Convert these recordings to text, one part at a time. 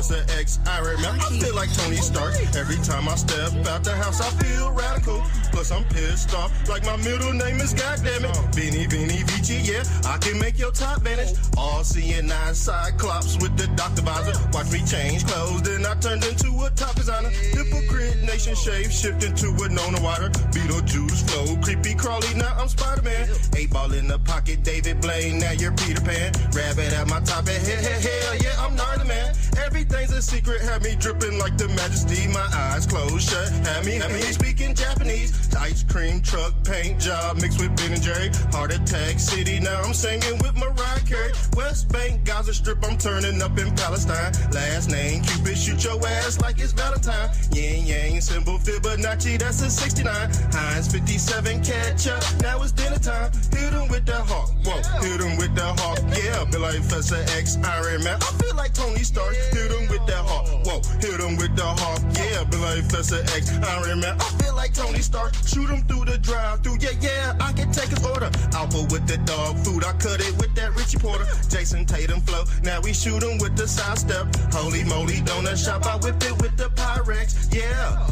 Professor X, Iron Man. I feel like Tony Stark. Every time I step out the house, I feel radical. Plus, I'm pissed off, like my middle name is goddammit. Beanie, Beanie, Vici, yeah, I can make your top vanish. All seeing eye cyclops with the doctor visor. Watch me change clothes, then I turned into a top designer. Hypocrite nation shape, shift into a Nona water. Beetlejuice flow, creepy crawly, now I'm Spider-Man. 8-ball in the pocket, David Blaine, now you're Peter Pan. Rabbit at my top, hell yeah, I'm gnarly, man. Everything's a secret, have me dripping like the majesty. My eyes closed shut, have me speaking Japanese. Ice cream truck, paint job, mixed with Ben and Jerry. Heart attack city, now I'm singing with Mariah Carey. West Bank, Gaza Strip, I'm turning up in Palestine. Last name Cupid, shoot your ass like it's Valentine. Yin Yang, symbol Fibonacci, that's a 69. Heinz 57, catch up, now it's dinner time. Hit him with that hawk, whoa, hit him with that hawk, yeah. Be like Professor X, Iron Man, I feel like Tony Stark. Hit him with that hawk, whoa, hit him with the hawk, yeah. Be like Professor X, Iron Man, I feel like Tony Stark. Shoot him through the drive-through, yeah, I can take his order. Alpha with the dog food, I cut it with that Richie Porter. Jason Tatum flow, now we shoot him with the side step. Holy moly, donut shop, I whip it with the Pyrex, yeah.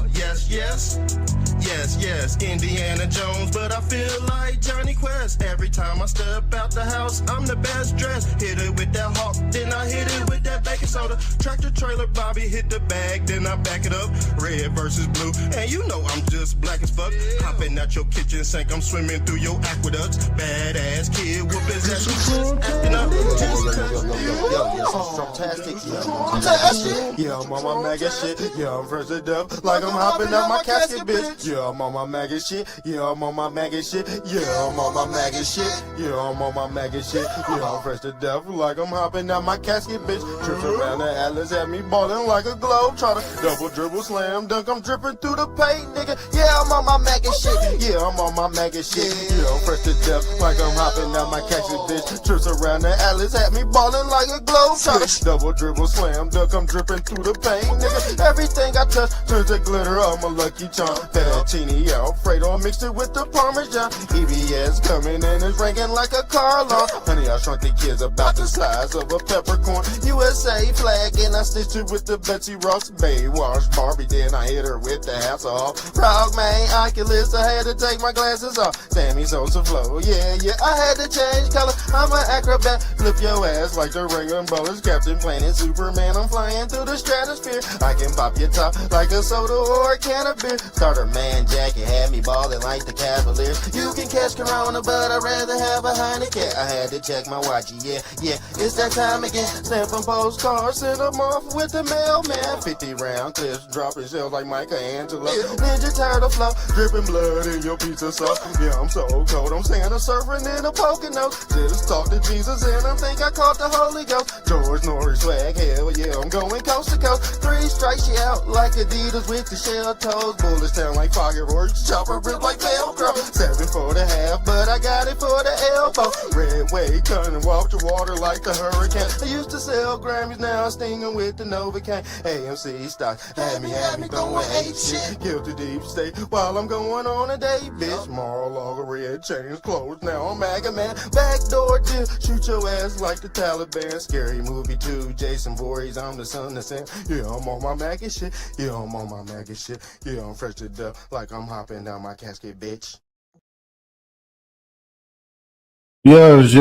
Yes, Indiana Jones, but I feel like Johnny Quest. Every time I step out the house, I'm the best dressed. Hit it with that hawk, then I hit it with that baking soda. Tractor trailer Bobby hit the bag, then I back it up. Red versus blue, and you know I'm just black as fuck. Hopping out your kitchen sink, I'm swimming through your aqueducts. Badass kid, whoop his ass, just acting up. Yeah, I'm on my mega shit. Yeah, I'm first to death, like I'm hopping out my casket, bitch. Yeah, I'm on my mega shit. Yeah, I'm on my mega shit. Yeah, I'm on my mega shit. Yeah, I'm on my mega shit. Yeah, I'm fresh to death, like I'm hopping out my casket, bitch. Trips around the Atlas, had me ballin' like a globe trotter. Double dribble, slam dunk, I'm dripping through the paint, nigga. Yeah, I'm on my mega shit. Yeah, I'm on my mega shit. Yeah, I'm fresh to death, like I'm hopping out my casket, bitch. Trips around the Atlas, had me ballin' like a globe trotter. Double dribble, slam dunk, I'm dripping through the paint, nigga. Everything I touch turns to glitter, I'm a lucky charm. Fettuccine Alfredo, mixed it with the Parmesan. EBS coming in and ringing like a car alarm. Honey, I shrunk the kids about the size of a peppercorn. USA flag, and I stitched it with the Betsy Ross Baywatch Barbie. Then I hit her with the Hasselhoff. Frog man, Oculus, I had to take my glasses off. Sammy Sosa flow, yeah, I had to change color. I'm an acrobat, flip your ass like the ring umbrellas. Captain Planet, Superman, I'm flying through the stratosphere. I can pop your top like a soda or a can of beer. Starter man jacket had me ballin' like the Cavaliers. You can catch Corona, but I'd rather have a Heineken. I had to check my watch, yeah, it's that time again. Stampin' postcards, send them off with the mailman. 50 round clips, dropping shells like Michelangelo. Ninja Turtle flow, dripping blood in your pizza sauce. Yeah, I'm so cold, I'm Santa surfing in a Pocono. Just talk to Jesus and I think I caught the Holy Ghost. George Norris swag, hell yeah, I'm going coast to coast. 3 strikes you out like Adidas with the shell toes. Bullets sound like fireworks, chopper rip like Velcro. 7 for the half, but I got it for the elbow. Red wave, turning walk to water like the hurricane. I used to sell Grammys, now I'm stinging with the Novocaine. AMC stock, had me throwing 8 shit. Guilty deep state, while I'm going on a date, bitch. Mar-a-Lago, red chains closed, now I'm MAGA man. Backdoor deal, shoot your ass like the Taliban. Scary movie 2, Jason Voorhees, I'm the son of Sam. Yeah, I'm on my MAGA shit. Yeah, I'm on my MAGA shit. Yeah, I'm fresh to death, like I'm hopping down my casket, bitch. Yes.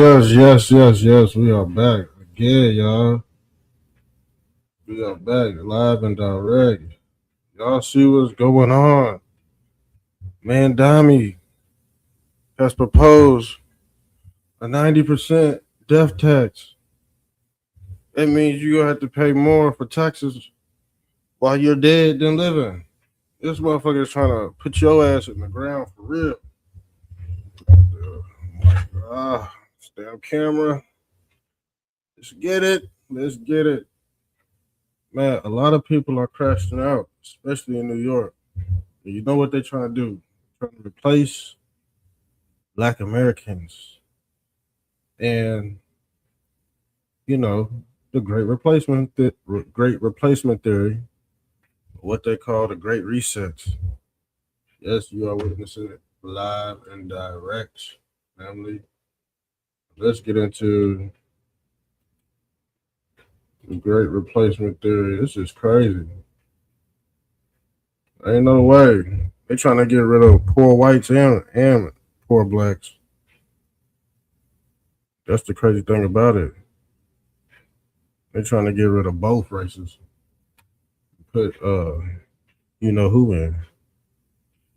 We are back again, y'all. We are back live and direct. Y'all see what's going on. Mamdani has proposed a 90% death tax. That means you're gonna have to pay more for taxes while you're dead than living. This motherfucker is trying to put your ass in the ground for real. Damn camera. Let's get it. Man, a lot of people are crashing out, especially in New York. And you know what they're trying to do? They're trying to replace Black Americans. And, you know, the great replacement theory, what they call the Great Reset. Yes, you are witnessing it live and direct, family. Let's get into Great replacement theory. This is crazy. Ain't no way. They trying to get rid of poor whites and poor blacks. That's the crazy thing about it. They're trying to get rid of both races. Put you know who in.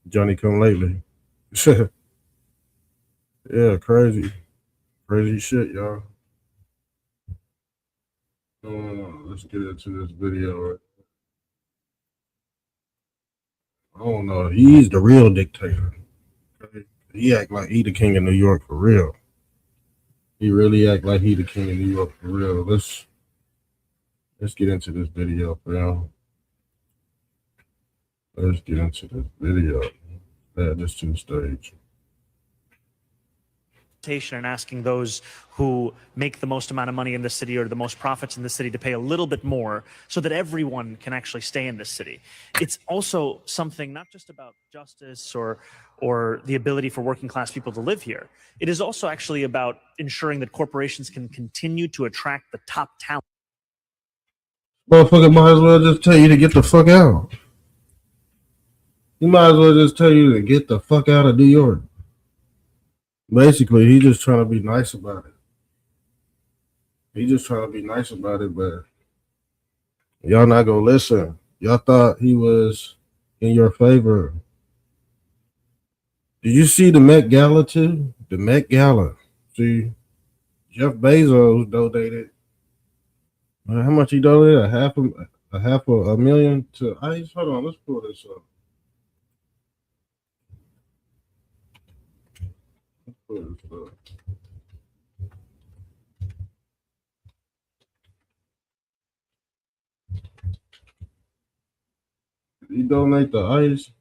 Johnny come lately. Yeah, crazy. Crazy shit, y'all. Let's get into this video. I don't know. He's the real dictator. Okay? He act like he the king of New York for real. He really act like he the king of New York for real. Let's get into this video, fam. Let's get into this video. Add this to the stage. And asking those who make the most amount of money in the city or the most profits in the city to pay a little bit more so that everyone can actually stay in this city. It's also something not just about justice or the ability for working class people to live here. It is also actually about ensuring that corporations can continue to attract the top talent. Motherfucker might as well just tell you to get the fuck out. He might as well just tell you to get the fuck out of New York. Basically, he's just trying to be nice about it. He's just trying to be nice about it, but y'all not gonna listen. Y'all thought he was in your favor. Did you see the Met Gala too? The Met Gala. See, Jeff Bezos donated. How much he donated? A half a million to ICE. Hold on, let's pull this up. Did he donate the ICE?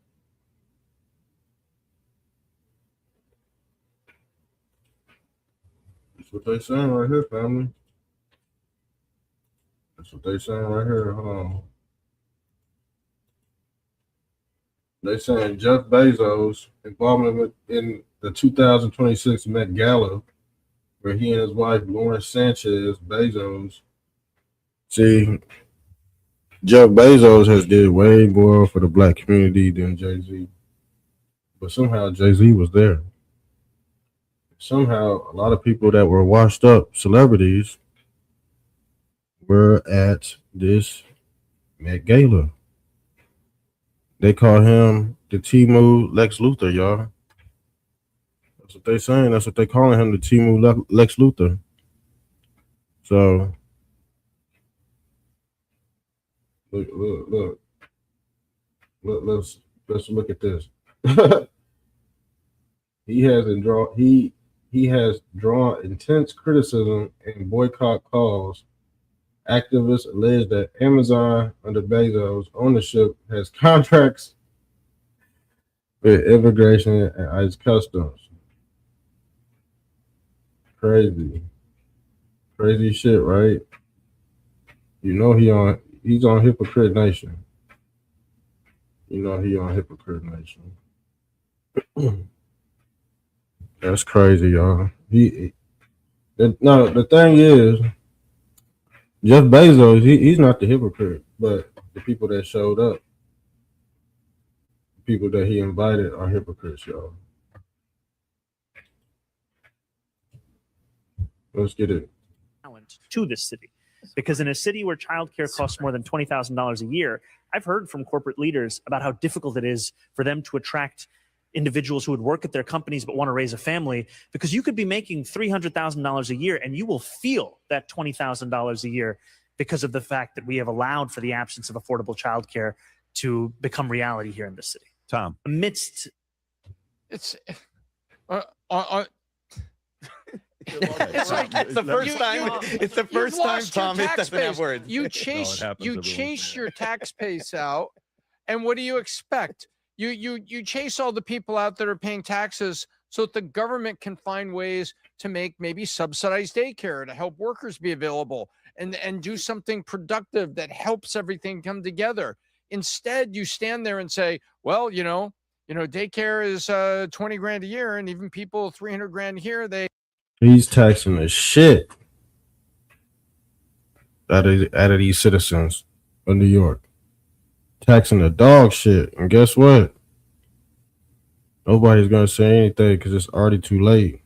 That's what they saying right here, family. That's what they saying right here. Hold on. They saying Jeff Bezos' involvement in the 2026 Met Gala, where he and his wife Lauren Sanchez Bezos. See, Jeff Bezos has did way more for the black community than Jay-Z. But somehow Jay-Z was there. Somehow a lot of people that were washed up celebrities were at this Met Gala. They call him the Timu Lex Luthor, y'all. That's what they saying. That's what they calling him, the Timu Lex Luthor. So look. Let's look at this. He has drawn intense criticism and boycott calls. Activists allege that Amazon, under Bezos' ownership, has contracts with immigration and ICE customs. Crazy shit, right? You know he's on Hypocrite Nation. You know he on Hypocrite Nation. That's crazy, y'all. The thing is, Jeff Bezos, he's not the hypocrite, but the people that showed up, the people that he invited are hypocrites, y'all. Let's get it. To this city. Because in a city where childcare costs more than $20,000 a year, I've heard from corporate leaders about how difficult it is for them to attract individuals who would work at their companies but want to raise a family, because you could be making $300,000 a year and you will feel that $20,000 a year because of the fact that we have allowed for the absence of affordable childcare to become reality here in the city. Tom, amidst it's like it's the first time. It's the first time Tom doesn't have words. You chase your tax base out, and what do you expect? You chase all the people out that are paying taxes so that the government can find ways to make maybe subsidized daycare to help workers be available and do something productive that helps everything come together. Instead, you stand there and say, well, daycare is 20 grand a year, and even people 300 grand here, he's taxing the shit out of these citizens of New York. Taxing the dog shit. And guess what? Nobody's going to say anything because it's already too late.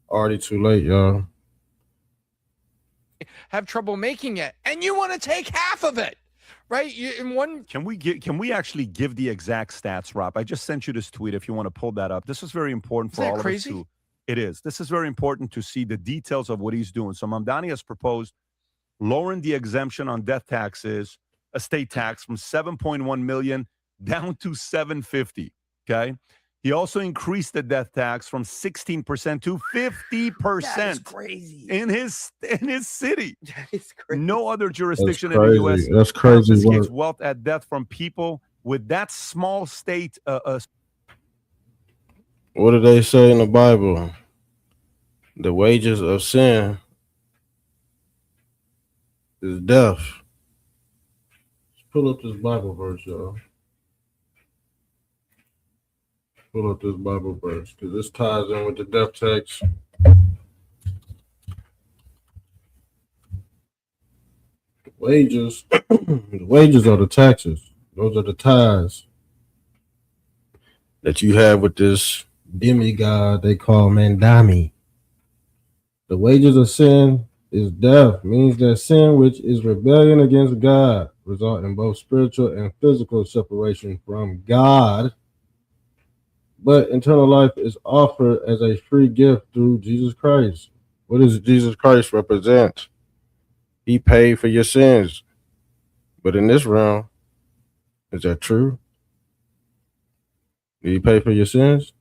Already too late, y'all. Have trouble making it, and you want to take half of it, right? Can we actually give the exact stats, Rob? I just sent you this tweet if you want to pull that up. This is very important for all of us to. It is. This is very important to see the details of what he's doing. So Mamdani has proposed lowering the exemption on death taxes, estate tax, from 7.1 million down to 750. Okay. He also increased the death tax from 16% to 50%. That's crazy. In his city. That is crazy. No other jurisdiction in the U.S. That's crazy. Confiscates wealth at death from people with that small state. What do they say in the Bible? The wages of sin is death. Let's pull up this Bible verse, y'all. Pull up this Bible verse because this ties in with the death tax. The wages are the taxes. Those are the ties that you have with this demigod they call Mamdani. The wages of sin is death, means that sin, which is rebellion against God, result in both spiritual and physical separation from God. But eternal life is offered as a free gift through Jesus Christ. What does Jesus Christ represent? He paid for your sins. But in this realm, is that true? Did he pay for your sins?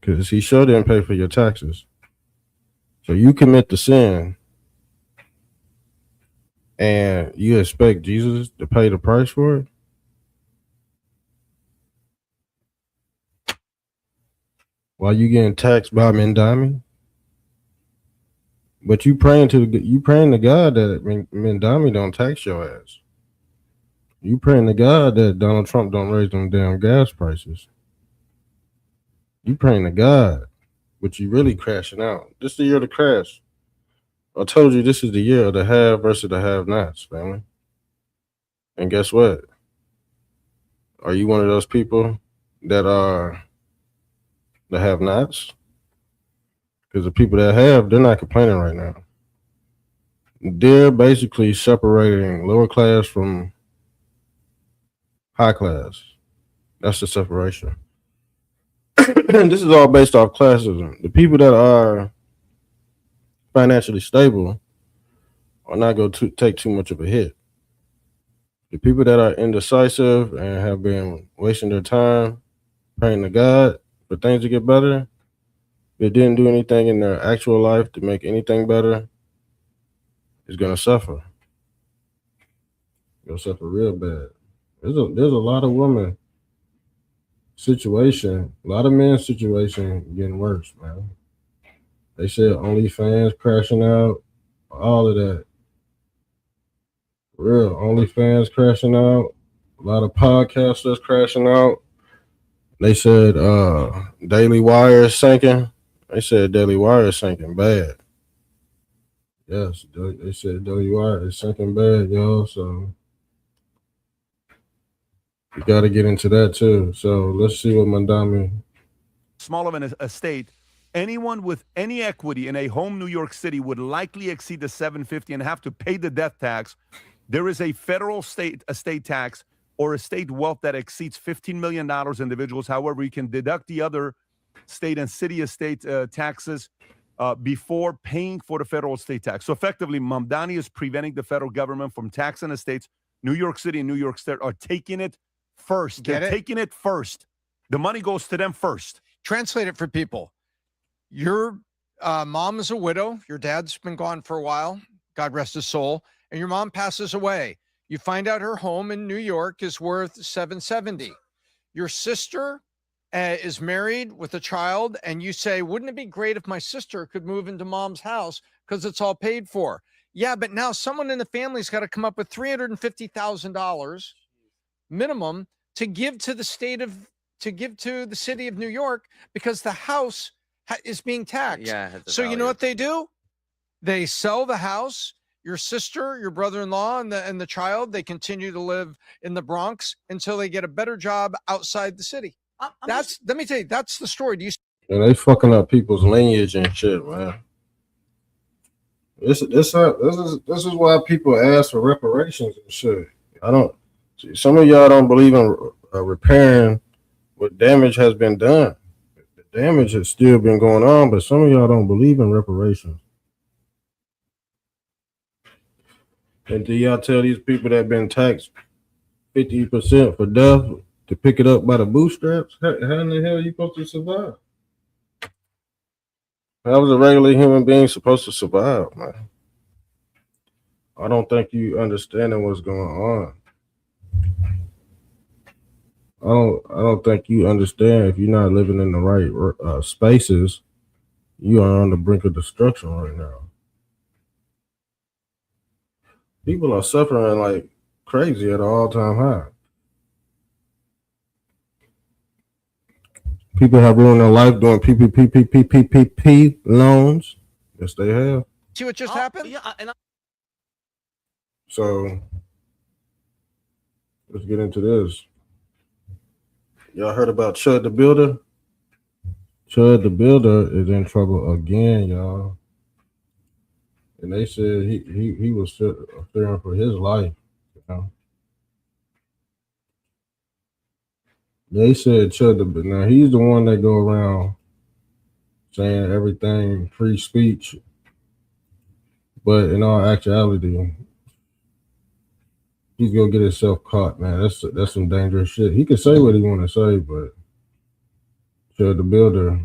Because he sure didn't pay for your taxes. So you commit the sin and you expect Jesus to pay the price for it? While you getting taxed by Mamdani? But you praying to God that Mamdani don't tax your ass. You praying to God that Donald Trump don't raise them damn gas prices. You praying to God, but you really crashing out. This is the year of the crash. I told you this is the year of the have versus the have-nots, family. And guess what? Are you one of those people that are the have-nots? Because the people that have, they're not complaining right now. They're basically separating lower class from high class. That's the separation. And this is all based off classism. The people that are financially stable are not going to take too much of a hit. The people that are indecisive and have been wasting their time praying to God for things to get better, they didn't do anything in their actual life to make anything better, is going to suffer. Going to suffer real bad. There's a lot of women situation, a lot of men's situation getting worse, man. They said OnlyFans crashing out, all of that. Real OnlyFans crashing out, a lot of podcasters crashing out. They said Daily Wire is sinking. They said Daily Wire is sinking bad. Yes, they said Daily Wire is sinking bad, y'all. So you got to get into that too. So let's see what Mamdani. Small of an estate. Anyone with any equity in a home New York City would likely exceed the 750 and have to pay the death tax. There is a federal estate tax or estate wealth that exceeds $15 million individuals. However, you can deduct the other state and city estate taxes before paying for the federal estate tax. So effectively, Mamdani is preventing the federal government from taxing estates. New York City and New York State are taking it first. They're taking it first. The money goes to them first. Translate it for people. Your mom is a widow. Your dad's been gone for a while. God rest his soul. And your mom passes away. You find out her home in New York is worth $770. Your sister is married with a child, and you say, wouldn't it be great if my sister could move into mom's house because it's all paid for? Yeah, but now someone in the family's got to come up with $350,000 minimum to give to the city of New York because the house is being taxed. Yeah. So you know what they do? They sell the house. your sister, your brother-in-law, and the child, they continue to live in the Bronx until they get a better job outside the city. Let me tell you, that's the story. Do you? And they fucking up people's lineage and shit, man. This is why people ask for reparations and shit. I don't. Some of y'all don't believe in repairing what damage has been done. The damage has still been going on, but some of y'all don't believe in reparations. And do y'all tell these people that have been taxed 50% for death to pick it up by the bootstraps? How in the hell are you supposed to survive? How is a regular human being supposed to survive, man? I don't think you understanding what's going on. I don't think you understand. If you're not living in the right spaces, you are on the brink of destruction right now. People are suffering like crazy at an all-time high. People have ruined their life doing PPP loans. Yes, they have. See what just happened? Yeah, So let's get into this. Y'all heard about Chud the Builder? Chud the Builder is in trouble again, y'all. And they said he was fearing for his life. You know? They said Chud the Builder. Now he's the one that go around saying everything free speech, but in all actuality, he's gonna get himself caught, man. That's some dangerous shit. He can say what he want to say, but Chud the Builder,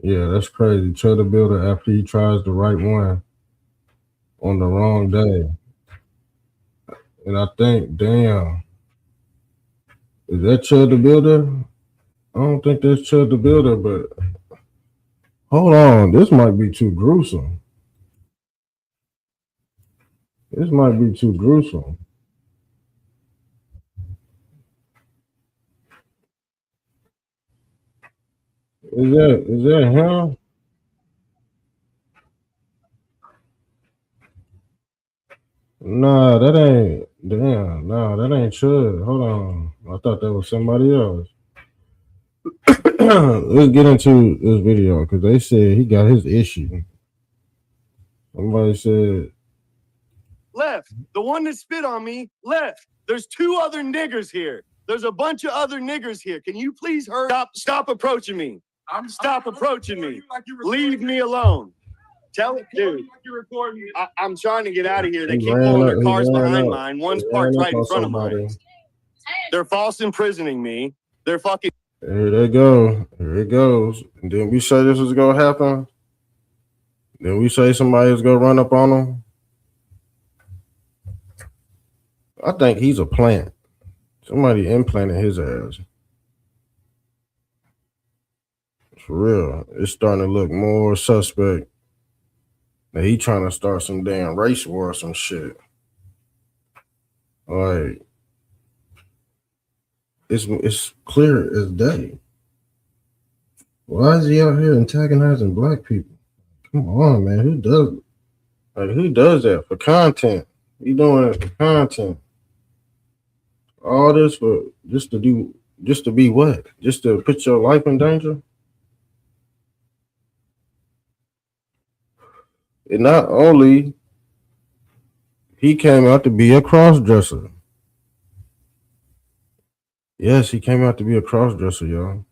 yeah, that's crazy. Chud the Builder, after he tries the right one on the wrong day, and I think, damn, is that Chud the Builder? I don't think that's Chud the Builder, but hold on, this might be too gruesome. This might be too gruesome. Is that him? Nah, that ain't. Damn, nah, that ain't Chud. Hold on, I thought that was somebody else. Let's get into this video because they said he got his issue. Somebody said left. The one that spit on me left. There's two other niggers here. There's a bunch of other niggers here. Can you please hurry? Stop approaching me. Stop approaching me. Leave me alone. Tell it, dude. I'm trying to get out of here. They keep pulling their cars behind mine. One's parked right in front of mine. They're false imprisoning me. They're fucking. Here they go. Here it goes. And then we say this is gonna happen. Then we say somebody's gonna run up on them. I think he's a plant. Somebody implanted his ass. For real. It's starting to look more suspect that he trying to start some damn race war or some shit. Like, it's clear as day. Why is he out here antagonizing black people? Come on, man. Who does that for content? He doing it for content. All this for just to be what? Just to put your life in danger? And not only he came out to be a cross-dresser. Yes, he came out to be a cross-dresser, y'all.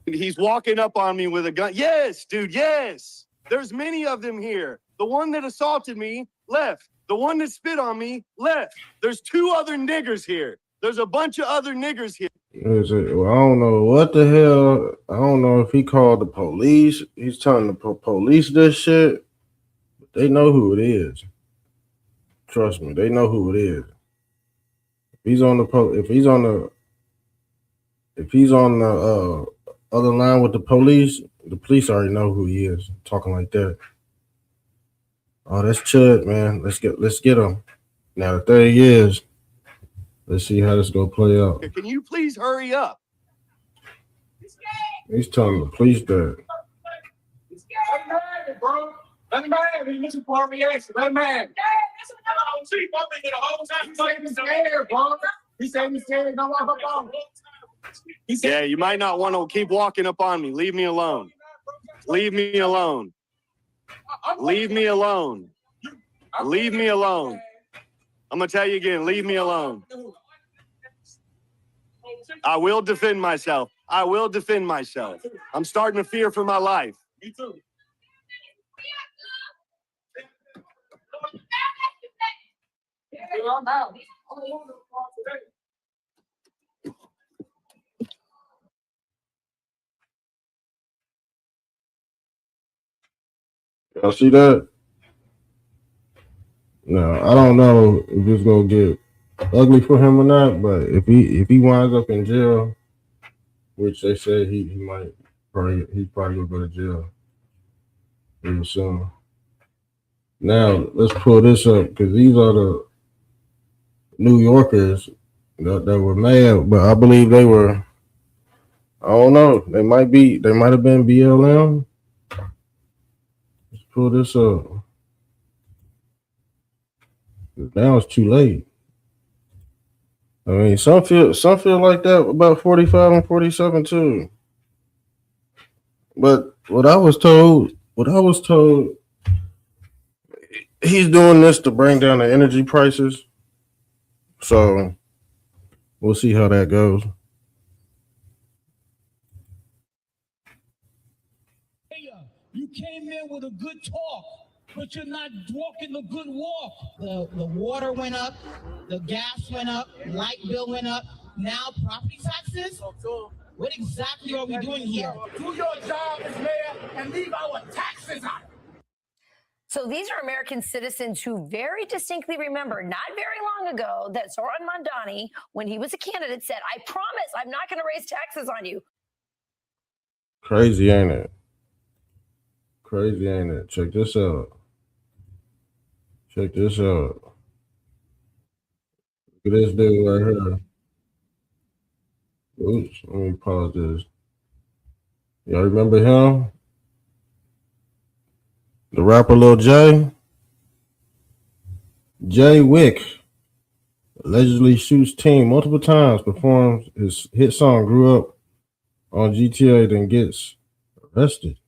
He's walking up on me with a gun. Yes, dude, yes. There's many of them here. The one that assaulted me left. The one that spit on me left. There's two other niggers here. There's a bunch of other niggers here. Well, I don't know what the hell. I don't know if he called the police. He's telling the police this shit. But they know who it is. Trust me, they know who it is. If he's on the other line with the police already know who he is. Talking like that. Oh, that's Chud, man. Let's get him. Now the thing is, let's see how this gonna play out. Can you please hurry up? He's telling the police that. bro. Let him have it. He looking for a reaction. Let him have it. See, bumping the whole time. He said he's scared, bro. He said he's scared. Don't walk up on him. Yeah, you might not want to keep walking up on me. Leave me alone. Leave me alone. Leave me alone. Leave me alone. I'm going to tell you again, leave me alone. I will defend myself. I will defend myself. I'm starting to fear for my life. Me too. Y'all see that? No, I don't know if it's gonna get ugly for him or not, but if he winds up in jail, which they say he's probably gonna go to jail pretty soon. Now let's pull this up because these are the New Yorkers that were mad, but I believe they were. I don't know. They might have been BLM. Let's pull this up. Now it's too late. I mean, some feel like that about 45 and 47 too. But what I was told, he's doing this to bring down the energy prices. So we'll see how that goes. You came in with a good talk, but you're not walking the good walk. The water went up, the gas went up, light bill went up. Now property taxes? What exactly are we doing here? Do your job as mayor and leave our taxes out. So these are American citizens who very distinctly remember not very long ago that Zohran Mamdani, when he was a candidate, said, I promise I'm not going to raise taxes on you. Crazy, ain't it? Crazy, ain't it? Check this out. Check this out. Look at this dude right here. Oops, let me pause this. Y'all remember him? The rapper Lil J? Jay Wick allegedly shoots team multiple times, performs his hit song Grew Up on GTA, then gets arrested.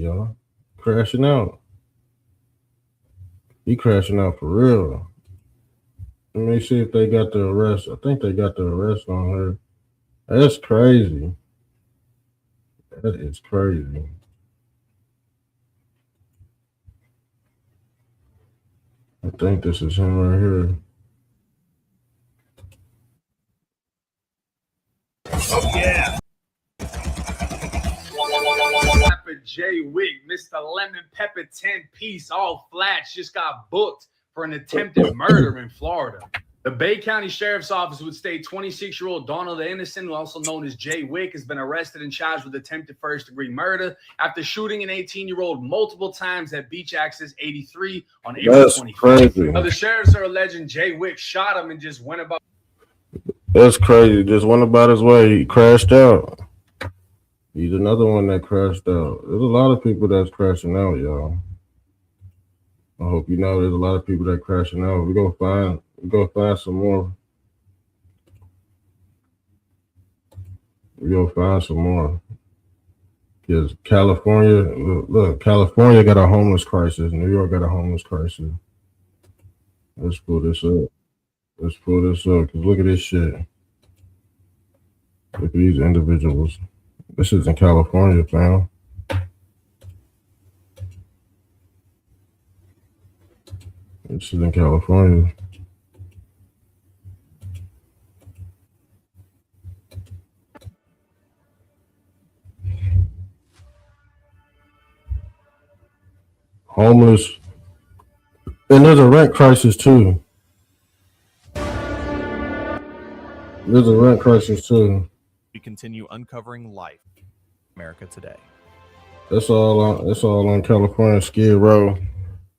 Y'all. Crashing out. He crashing out for real. Let me see if they got the arrest. I think they got the arrest on her. That's crazy. That is crazy. I think this is him right here. Yeah. Rapper Jay Wick, Mr. Lemon Pepper 10-piece, all flats, just got booked for an attempted murder in Florida. The Bay County Sheriff's Office would state 26-year-old Donald Anderson, also known as Jay Wick, has been arrested and charged with attempted first-degree murder after shooting an 18-year-old multiple times at Beach Access 83 on April 25th. Now, the sheriffs are alleging Jay Wick shot him and just went about. That's crazy. Just went about his way. He crashed out. He's another one that crashed out. There's a lot of people that's crashing out, y'all. I hope you know there's a lot of people that crashing out. We're gonna find some more. We're gonna find some more. Because California, look, California got a homeless crisis. New York got a homeless crisis. Let's pull this up. Because look at this shit. Look at these individuals. This is in California, fam. This is in California. Homeless. And there's a rent crisis too. We continue uncovering life in America today. That's all on California Skid Row.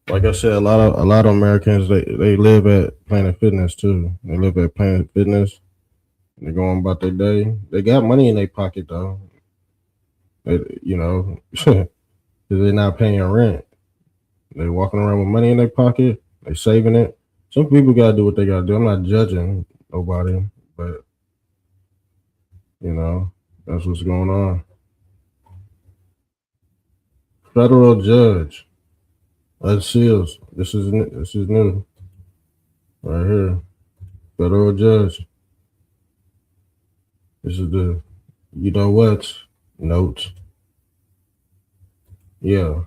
Like I said, a lot of Americans they live at Planet Fitness too. They live at Planet Fitness. They're going about their day. They got money in their pocket though. You know, because they're not paying rent. They walking around with money in their pocket. They saving it. Some people gotta do what they gotta do. I'm not judging nobody, but you know, that's what's going on. Federal judge. That's seals. This is new. Right here. Federal judge. This is the you know what? Note. Yeah.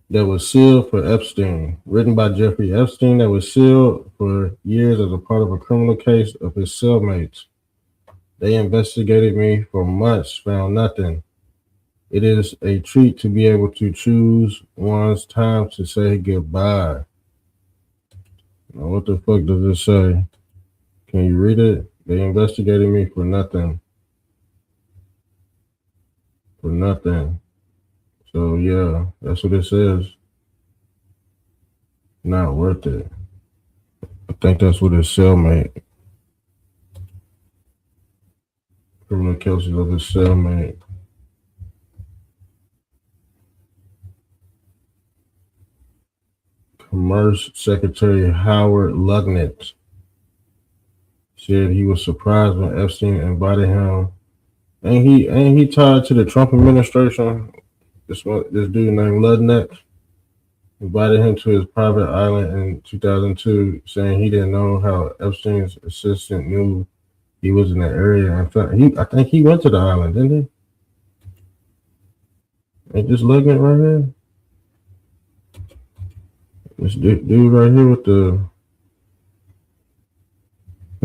That was sealed for Epstein. Written by Jeffrey Epstein, that was sealed for years as a part of a criminal case of his cellmates. They investigated me for months, found nothing. It is a treat to be able to choose one's time to say goodbye. Now, what the fuck does it say? Can you read it? They investigated me for nothing. For nothing. So, yeah, that's what it says. Not worth it. I think that's what his cellmate. Criminal cases of his cellmate. Commerce Secretary Howard Lugnet said he was surprised when Epstein invited him. Ain't he tied to the Trump administration? This dude named Lugnet invited him to his private island in 2002, saying he didn't know how Epstein's assistant knew he was in the area. In fact, I think he went to the island, didn't he? Ain't this Lugnet right here? This dude right here with the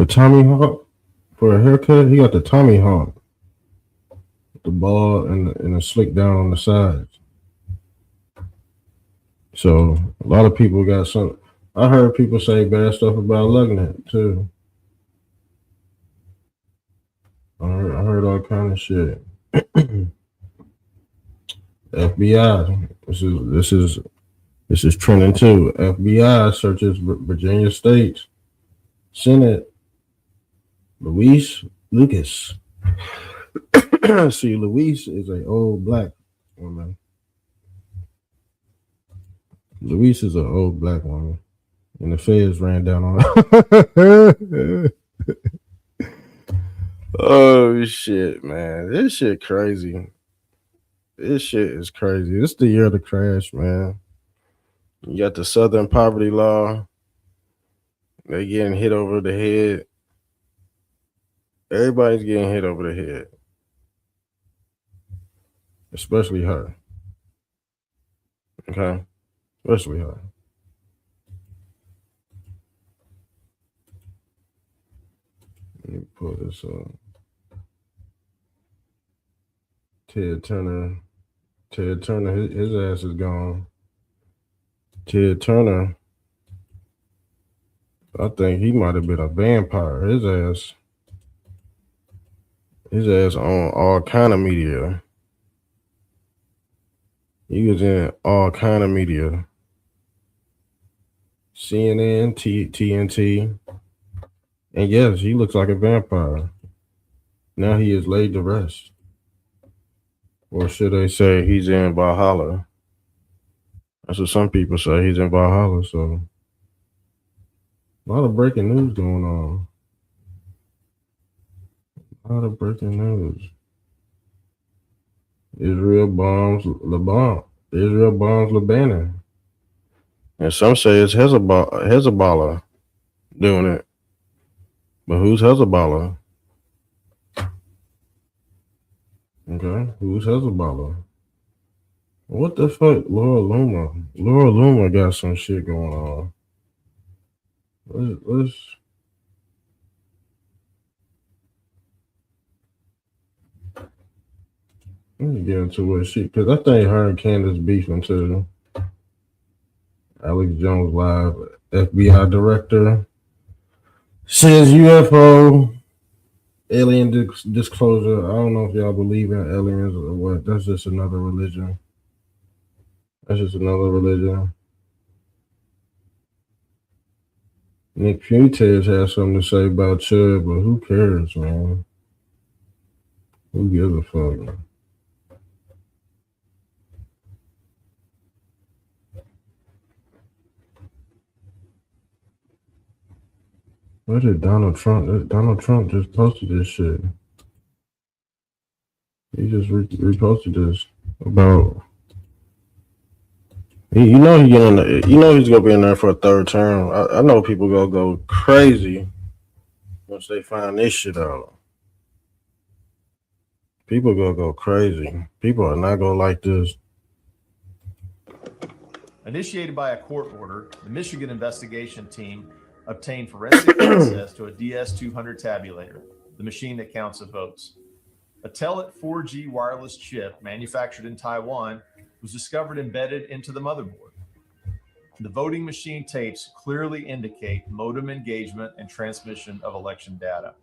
Tommy Hawk for a haircut. He got the Tommy Hawk, the ball and the slick down on the sides. So a lot of people got some. I heard people say bad stuff about Lugnet too. I heard all kind of shit. FBI. This is trending too. FBI searches Virginia State Senate. Louise Lucas. See, Louise is an old black woman. Louise is an old black woman. And the feds ran down on her. Oh, shit, man. This shit crazy. This shit is crazy. This is the year of the crash, man. You got the Southern Poverty Law. They getting hit over the head. Everybody's getting hit over the head. Especially her. Okay? Especially her. Let me pull this up. Ted Turner, his ass is gone. Ted Turner, I think he might have been a vampire. His ass on all kind of media. He was in all kind of media. CNN, TNT. And yes, he looks like a vampire. Now he is laid to rest. Or should I say he's in Valhalla? That's what some people say. He's in Valhalla. So a lot of breaking news going on. A lot of breaking news. Israel bombs Lebanon. And some say it's Hezbollah doing it. But who's Hezbollah? Okay, who's Hezbollah? What the fuck, Laura Luma got some shit going on. Let's let me get into what she, because I think her and Candace beefing too. Alex Jones Live, FBI director, says UFO alien disclosure. I don't know if y'all believe in aliens or what. That's just another religion. Nick Fuentes has something to say about Chubb, but who cares, man? Who gives a fuck? What did Donald Trump? Donald Trump just posted this shit. He just reposted this about. You know he getting. You know he's gonna be in there for a third term. I know people gonna go crazy once they find this shit out. People gonna go crazy. People are not gonna like this. Initiated by a court order, the Michigan investigation team obtained forensic access to a DS200 tabulator, the machine that counts the votes. A Telit 4G wireless chip manufactured in Taiwan was discovered embedded into the motherboard. The voting machine tapes clearly indicate modem engagement and transmission of election data.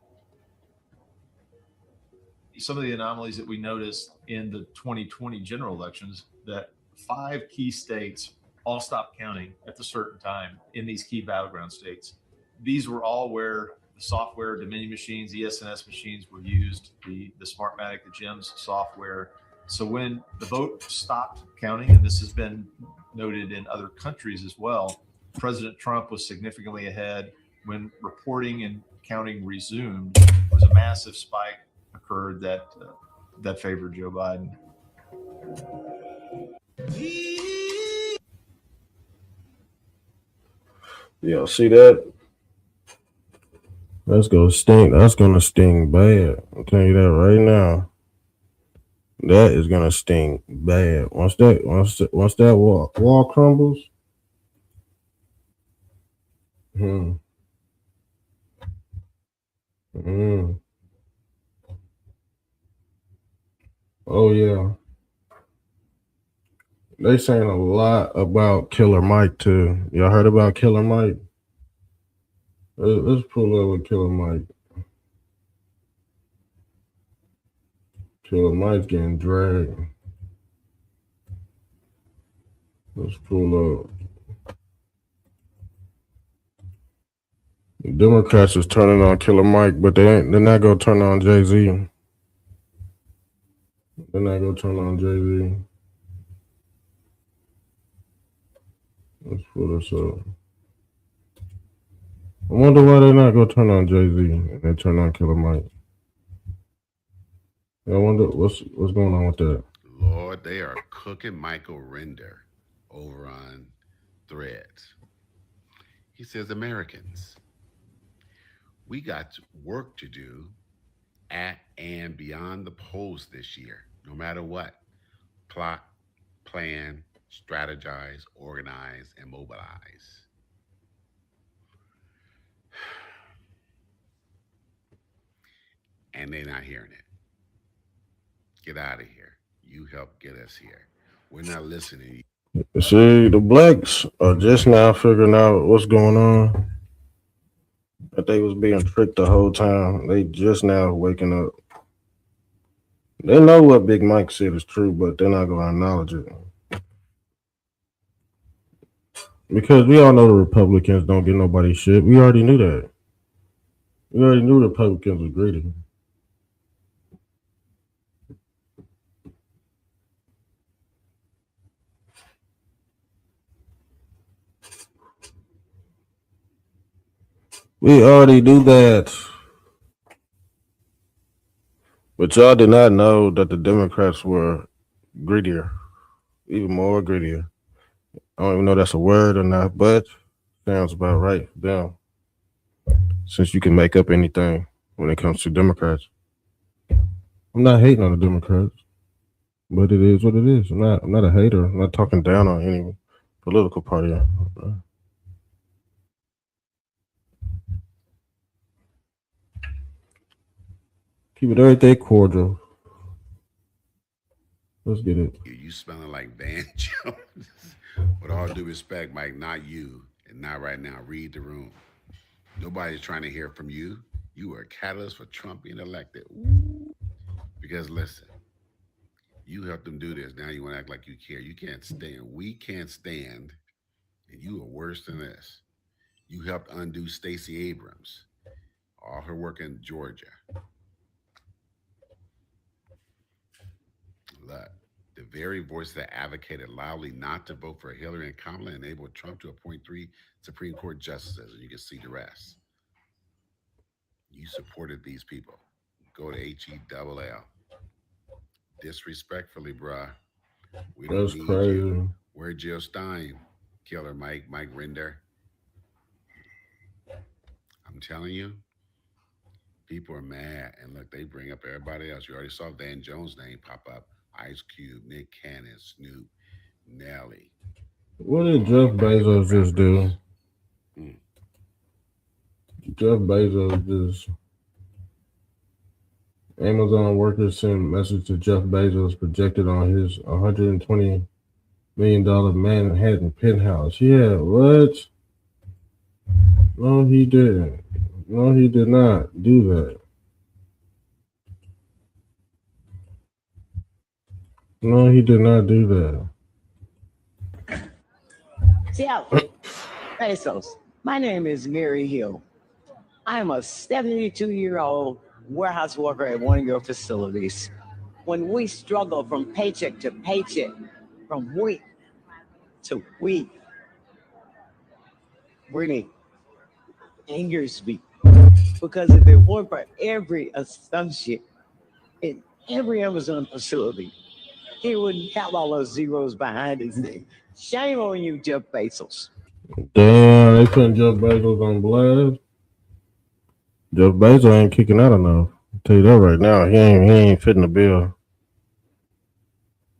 Some of the anomalies that we noticed in the 2020 general elections, that 5 key states all stopped counting at a certain time in these key battleground states. These were all where the software, Dominion machines, ESNS machines were used, the Smartmatic, the GEMS software. So when the vote stopped counting, and this has been noted in other countries as well, President Trump was significantly ahead. When reporting and counting resumed, there was a massive spike occurred that favored Joe Biden. Yeah, see that? That's gonna sting. That's gonna sting bad. I'm telling you that right now. That is gonna sting bad. Once that wall crumbles. Oh yeah. They saying a lot about Killer Mike too. Y'all heard about Killer Mike? Let's pull up with Killer Mike. Killer Mike's getting dragged. Let's pull up. The Democrats is turning on Killer Mike, but they're not gonna turn on Jay-Z. They're not gonna turn on Jay-Z. Let's pull this up. I wonder why they're not gonna turn on Jay-Z and they turn on Killer Mike. I wonder what's going on with that. Lord, they are cooking Michael Render over on Threads. He says, Americans, we got work to do at and beyond the polls this year, no matter what. Plot, plan, strategize, organize, and mobilize. And they're not hearing it. Get out of here. You helped get us here. We're not listening. See, the blacks are just now figuring out what's going on. That they was being tricked the whole time. They just now waking up. They know what Big Mike said is true, but they're not going to acknowledge it. Because we all know the Republicans don't get nobody shit. We already knew that. We already knew the Republicans were greedy. We already knew that. But y'all did not know that the Democrats were greedier. Even more greedier. I don't even know if that's a word or not, but sounds about right for them. Since you can make up anything when it comes to Democrats. I'm not hating on the Democrats, but it is what it is. I'm not a hater. I'm not talking down on any political party. Keep it everything cordial. Let's get it. You smelling like Van Jones. With all due respect, Mike, not you, and not right now. Read the room. Nobody's trying to hear from you. You are a catalyst for Trump being elected. Ooh. Because listen, you helped them do this. Now you want to act like you care. You can't stand. We can't stand. And you are worse than this. You helped undo Stacey Abrams. All her work in Georgia. Look, the very voice that advocated loudly not to vote for Hillary and Kamala enabled Trump to appoint 3 Supreme Court justices, and you can see the rest. You supported these people. Go to HELL. Disrespectfully, bruh. We don't That's need crazy. you. Where Jill Stein? Killer Mike Rinder. I'm telling you, people are mad. And look, they bring up everybody else. You already saw Van Jones' name pop up. Ice Cube, Nick Cannon, Snoop, Nelly. What did Jeff Bezos just do? Jeff Bezos just Amazon workers sent message to Jeff Bezos projected on his $120 million Manhattan penthouse. Yeah, what? No, he didn't. No, he did not do that. No, he did not do that. Jeff Bezos, my name is Mary Hill. I'm a 72-year-old warehouse worker at one of your facilities. When we struggle from paycheck to paycheck, from week to week, really angers me. Because if it weren't for every associate in every Amazon facility, he wouldn't have all those zeros behind his name. Shame on you, Jeff Bezos. Damn, they putting Jeff Bezos on blast. Jeff Bezos ain't kicking out enough. I'll tell you that right now. He ain't fitting the bill.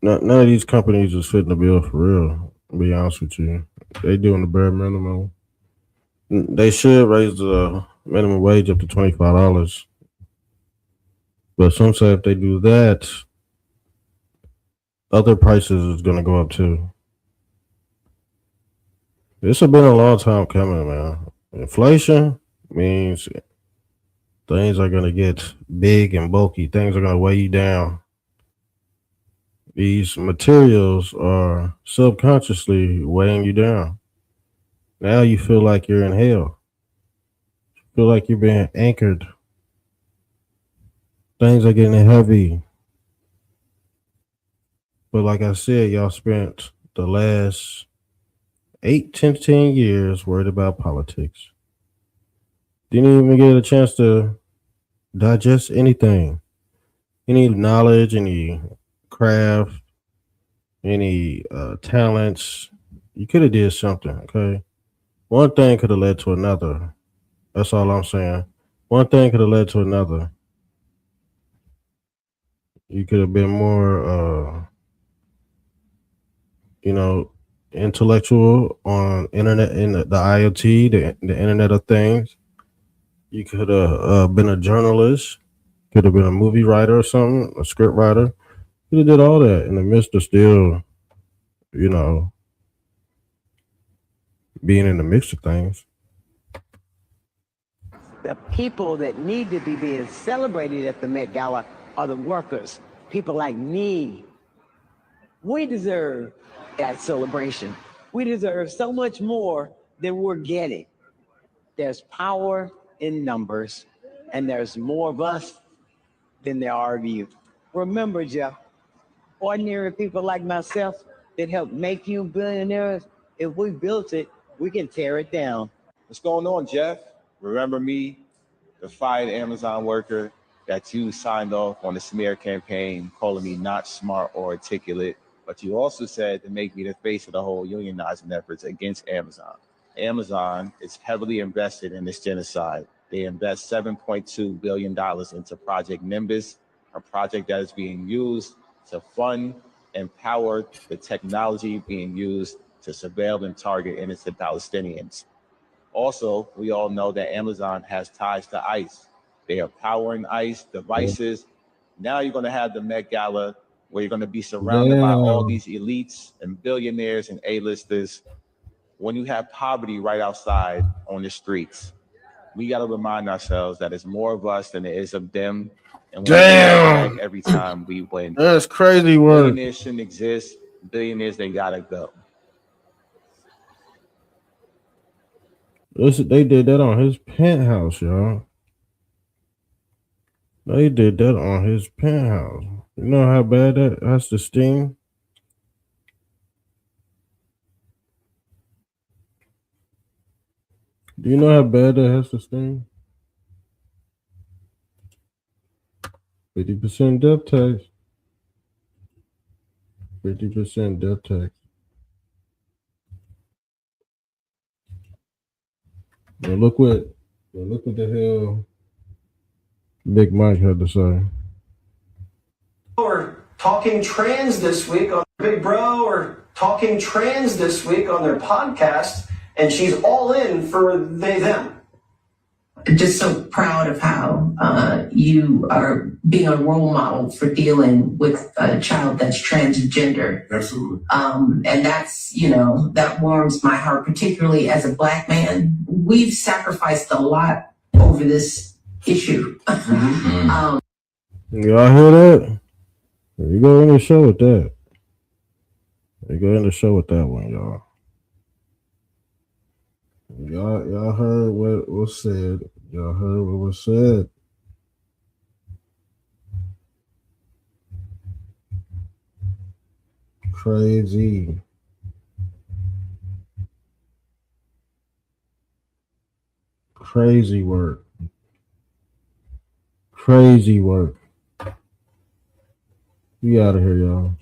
None of these companies is fitting the bill for real. To be honest with you, they doing the bare minimum. They should raise the minimum wage up to $25. But some say if they do that, other prices is gonna go up too. This has been a long time coming, man. Inflation means things are gonna get big and bulky. Things are gonna weigh you down. These materials are subconsciously weighing you down. Now you feel like you're in hell. You feel like you're being anchored. Things are getting heavy. But like I said, y'all spent the last 8, 10 years worried about politics. Didn't even get a chance to digest anything. Any knowledge, any craft, any talents. You could have did something, okay? One thing could have led to another. That's all I'm saying. One thing could have led to another. You could have been more, intellectual on internet in the IoT, the Internet of Things. You could have been a journalist. Could have been a movie writer or something, a script writer. Could have did all that in the midst of still, being in the mix of things. The people that need to be being celebrated at the Met Gala are the workers, people like me. We deserve that celebration. We deserve so much more than we're getting. There's power in numbers, and there's more of us than there are of you. Remember, Jeff, ordinary people like myself that helped make you billionaires, if we built it, we can tear it down. What's going on, Jeff? Remember me, the fired Amazon worker that you signed off on the smear campaign, calling me not smart or articulate, but you also said to make me the face of the whole unionizing efforts against Amazon. Amazon is heavily invested in this genocide. They invest $7.2 billion into Project Nimbus, a project that is being used to fund and power the technology being used to surveil and target innocent Palestinians. Also, we all know that Amazon has ties to ICE. They are powering ICE devices. Now you're going to have the Met Gala where you're going to be surrounded by all these elites and billionaires and A-listers when you have poverty right outside on the streets. We got to remind ourselves that it's more of us than there is of them. And Damn. Every time we win. That's crazy work. Billionaires shouldn't exist. Billionaires, they got to go. They did that on his penthouse, y'all. They did that on his penthouse. You know how bad that has to sting? Do you know how bad that has to sting? 50% death tax. 50% death tax. Now look what the hell Big Mike had to say. Or talking trans this week on Big Bro, or talking trans this week on their podcast, and she's all in for they them. Just so proud of how you are being a role model for dealing with a child that's transgender. Absolutely. And that's, that warms my heart, particularly as a Black man. We've sacrificed a lot over this issue. Y'all hear that? You go in the show with that. You go in the show with that one, y'all. Y'all heard what was said. Y'all heard what was said. Crazy. Crazy work. Crazy work. We out of here, y'all.